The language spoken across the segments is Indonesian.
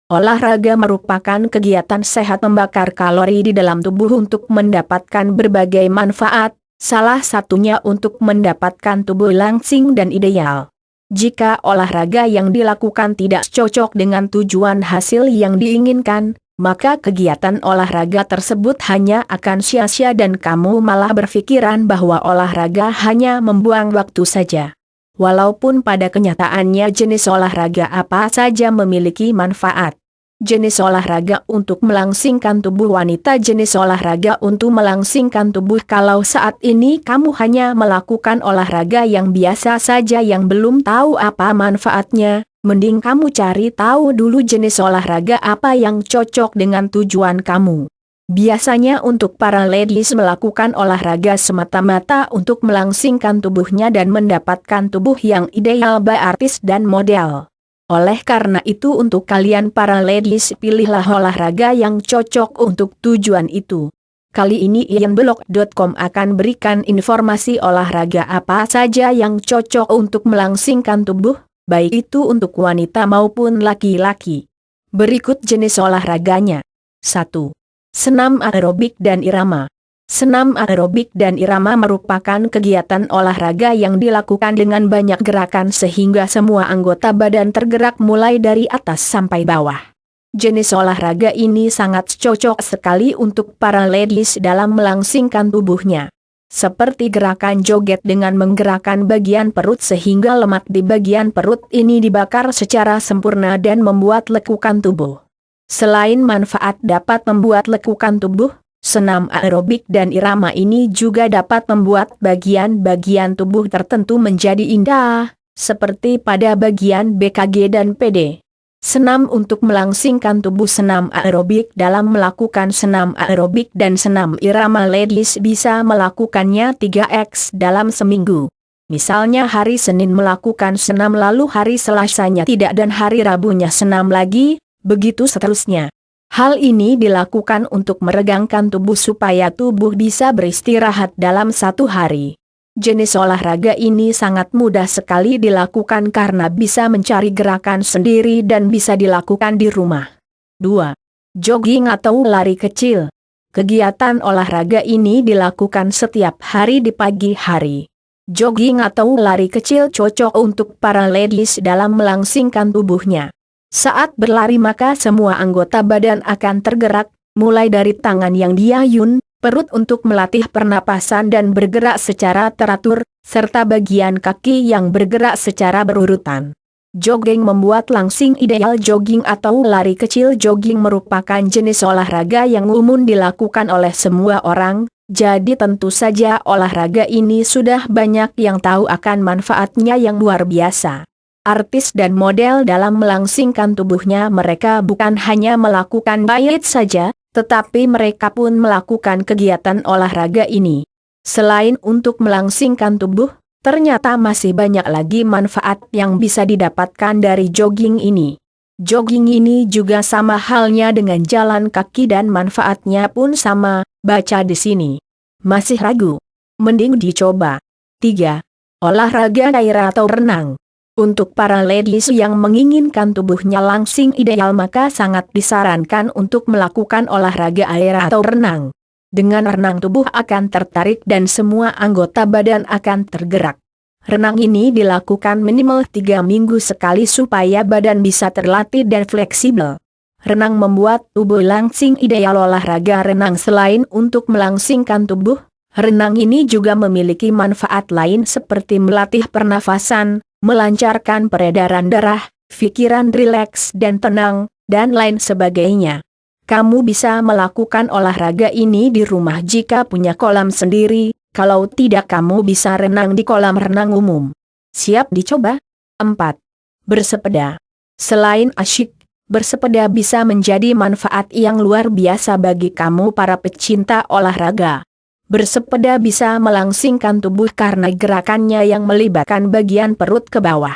Olahraga merupakan kegiatan sehat membakar kalori di dalam tubuh untuk mendapatkan berbagai manfaat, salah satunya untuk mendapatkan tubuh langsing dan ideal. Jika olahraga yang dilakukan tidak cocok dengan tujuan hasil yang diinginkan, maka kegiatan olahraga tersebut hanya akan sia-sia dan kamu malah berpikiran bahwa olahraga hanya membuang waktu saja. Walaupun pada kenyataannya jenis olahraga apa saja memiliki manfaat. Jenis olahraga untuk melangsingkan tubuh wanita. Jenis olahraga untuk melangsingkan tubuh. Kalau saat ini kamu hanya melakukan olahraga yang biasa saja yang belum tahu apa manfaatnya, mending kamu cari tahu dulu jenis olahraga apa yang cocok dengan tujuan kamu. Biasanya untuk para ladies melakukan olahraga semata-mata untuk melangsingkan tubuhnya dan mendapatkan tubuh yang ideal by artis dan model. Oleh karena itu untuk kalian para ladies pilihlah olahraga yang cocok untuk tujuan itu. Kali ini ianblog.com akan berikan informasi olahraga apa saja yang cocok untuk melangsingkan tubuh, baik itu untuk wanita maupun laki-laki. Berikut jenis olahraganya. 1. Senam aerobik dan irama. Senam aerobik dan irama merupakan kegiatan olahraga yang dilakukan dengan banyak gerakan sehingga semua anggota badan tergerak mulai dari atas sampai bawah. Jenis olahraga ini sangat cocok sekali untuk para ladies dalam melangsingkan tubuhnya. Seperti gerakan joget dengan menggerakkan bagian perut sehingga lemak di bagian perut ini dibakar secara sempurna dan membuat lekukan tubuh. Selain manfaat dapat membuat lekukan tubuh, senam aerobik dan irama ini juga dapat membuat bagian-bagian tubuh tertentu menjadi indah, seperti pada bagian BKG dan PD. Senam untuk melangsingkan tubuh. Senam aerobik. Dalam melakukan senam aerobik dan senam irama ladies bisa melakukannya 3x dalam seminggu. Misalnya hari Senin melakukan senam lalu hari Selasanya tidak dan hari Rabunya senam lagi, begitu seterusnya. Hal ini dilakukan untuk meregangkan tubuh supaya tubuh bisa beristirahat dalam satu hari. Jenis olahraga ini sangat mudah sekali dilakukan karena bisa mencari gerakan sendiri dan bisa dilakukan di rumah. 2. Jogging atau lari kecil. Kegiatan olahraga ini dilakukan setiap hari di pagi hari. Jogging atau lari kecil cocok untuk para ladies dalam melangsingkan tubuhnya. Saat berlari maka semua anggota badan akan tergerak, mulai dari tangan yang diayun, perut untuk melatih pernapasan dan bergerak secara teratur, serta bagian kaki yang bergerak secara berurutan. Jogging membuat langsing ideal. Jogging atau lari kecil. Jogging merupakan jenis olahraga yang umum dilakukan oleh semua orang, jadi tentu saja olahraga ini sudah banyak yang tahu akan manfaatnya yang luar biasa. Artis dan model dalam melangsingkan tubuhnya mereka bukan hanya melakukan diet saja, tetapi mereka pun melakukan kegiatan olahraga ini. Selain untuk melangsingkan tubuh, ternyata masih banyak lagi manfaat yang bisa didapatkan dari jogging ini. Jogging ini juga sama halnya dengan jalan kaki dan manfaatnya pun sama, baca di sini. Masih ragu? Mending dicoba. 3. Olahraga air atau renang. Untuk para ladies yang menginginkan tubuhnya langsing ideal maka sangat disarankan untuk melakukan olahraga air atau renang. Dengan renang tubuh akan tertarik dan semua anggota badan akan tergerak. Renang ini dilakukan minimal 3 minggu sekali supaya badan bisa terlatih dan fleksibel. Renang membuat tubuh langsing ideal. Olahraga renang selain untuk melangsingkan tubuh, renang ini juga memiliki manfaat lain seperti melatih pernafasan, melancarkan peredaran darah, pikiran rileks dan tenang, dan lain sebagainya. Kamu bisa melakukan olahraga ini di rumah jika punya kolam sendiri, kalau tidak kamu bisa renang di kolam renang umum. Siap dicoba? 4. Bersepeda. Selain asyik, bersepeda bisa menjadi manfaat yang luar biasa bagi kamu para pecinta olahraga. Bersepeda bisa melangsingkan tubuh karena gerakannya yang melibatkan bagian perut ke bawah.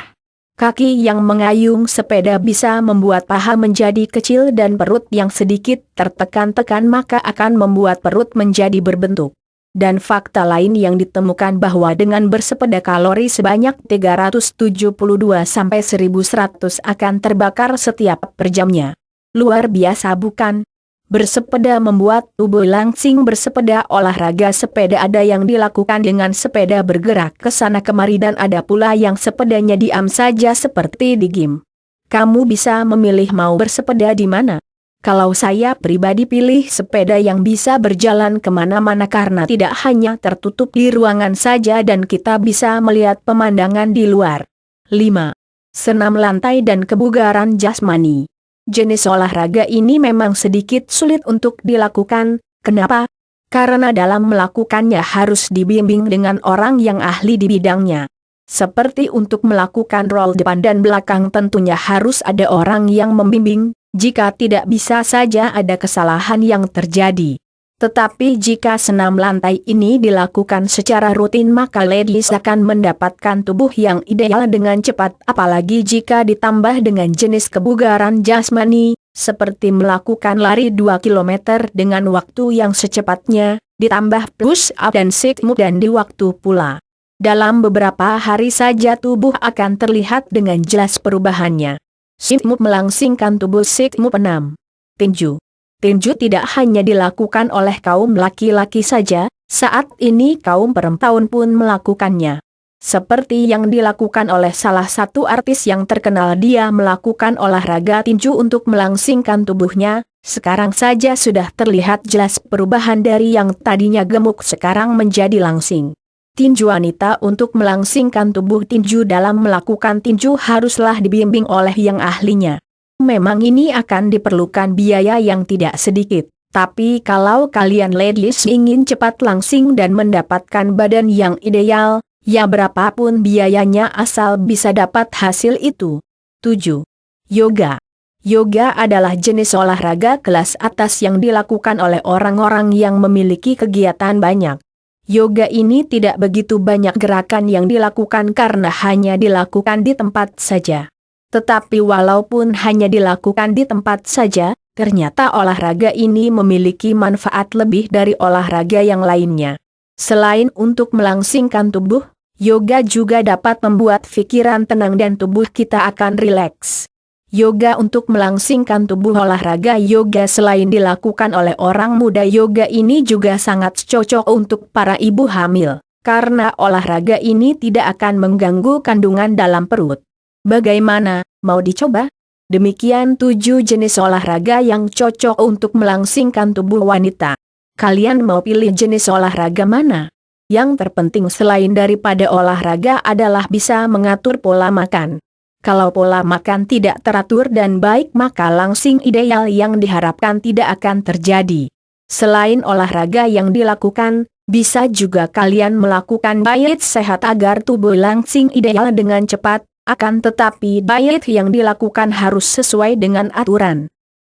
Kaki yang mengayung sepeda bisa membuat paha menjadi kecil dan perut yang sedikit tertekan-tekan maka akan membuat perut menjadi berbentuk. Dan fakta lain yang ditemukan bahwa dengan bersepeda kalori sebanyak 372 sampai 1100 akan terbakar setiap per jamnya. Luar biasa bukan? Bersepeda membuat tubuh langsing bersepeda olahraga sepeda ada yang dilakukan dengan sepeda bergerak ke sana kemari dan ada pula yang sepedanya diam saja seperti di game. Kamu bisa memilih mau bersepeda di mana? Kalau saya pribadi pilih sepeda yang bisa berjalan kemana-mana karena tidak hanya tertutup di ruangan saja dan kita bisa melihat pemandangan di luar. 5. Senam lantai dan kebugaran jasmani. Jenis olahraga ini memang sedikit sulit untuk dilakukan, kenapa? Karena dalam melakukannya harus dibimbing dengan orang yang ahli di bidangnya. Seperti untuk melakukan roll depan dan belakang tentunya harus ada orang yang membimbing, jika tidak bisa saja ada kesalahan yang terjadi. Tetapi jika senam lantai ini dilakukan secara rutin maka ladies akan mendapatkan tubuh yang ideal dengan cepat apalagi jika ditambah dengan jenis kebugaran jasmani, seperti melakukan lari 2 km dengan waktu yang secepatnya, ditambah push up dan sit up dan di waktu pula. Dalam beberapa hari saja tubuh akan terlihat dengan jelas perubahannya. Sit up melangsingkan tubuh. Sit up 6. Tinju. Tinju tidak hanya dilakukan oleh kaum laki-laki saja, saat ini kaum perempuan pun melakukannya. Seperti yang dilakukan oleh salah satu artis yang terkenal, dia melakukan olahraga tinju untuk melangsingkan tubuhnya, sekarang saja sudah terlihat jelas perubahan dari yang tadinya gemuk sekarang menjadi langsing. Tinju wanita untuk melangsingkan tubuh. Tinju dalam melakukan tinju haruslah dibimbing oleh yang ahlinya. Memang ini akan diperlukan biaya yang tidak sedikit, tapi kalau kalian ladies ingin cepat langsing dan mendapatkan badan yang ideal, ya berapapun biayanya asal bisa dapat hasil itu. 7. Yoga. Yoga adalah jenis olahraga kelas atas yang dilakukan oleh orang-orang yang memiliki kegiatan banyak. Yoga ini tidak begitu banyak gerakan yang dilakukan karena hanya dilakukan di tempat saja. Tetapi walaupun hanya dilakukan di tempat saja, ternyata olahraga ini memiliki manfaat lebih dari olahraga yang lainnya. Selain untuk melangsingkan tubuh, yoga juga dapat membuat pikiran tenang dan tubuh kita akan rileks. Yoga untuk melangsingkan tubuh. Olahraga yoga selain dilakukan oleh orang muda, yoga ini juga sangat cocok untuk para ibu hamil, karena olahraga ini tidak akan mengganggu kandungan dalam perut. Bagaimana, mau dicoba? Demikian 7 jenis olahraga yang cocok untuk melangsingkan tubuh wanita. Kalian mau pilih jenis olahraga mana? Yang terpenting selain daripada olahraga adalah bisa mengatur pola makan. Kalau pola makan tidak teratur dan baik maka langsing ideal yang diharapkan tidak akan terjadi. Selain olahraga yang dilakukan, bisa juga kalian melakukan diet sehat agar tubuh langsing ideal dengan cepat. Akan tetapi diet yang dilakukan harus sesuai dengan aturan.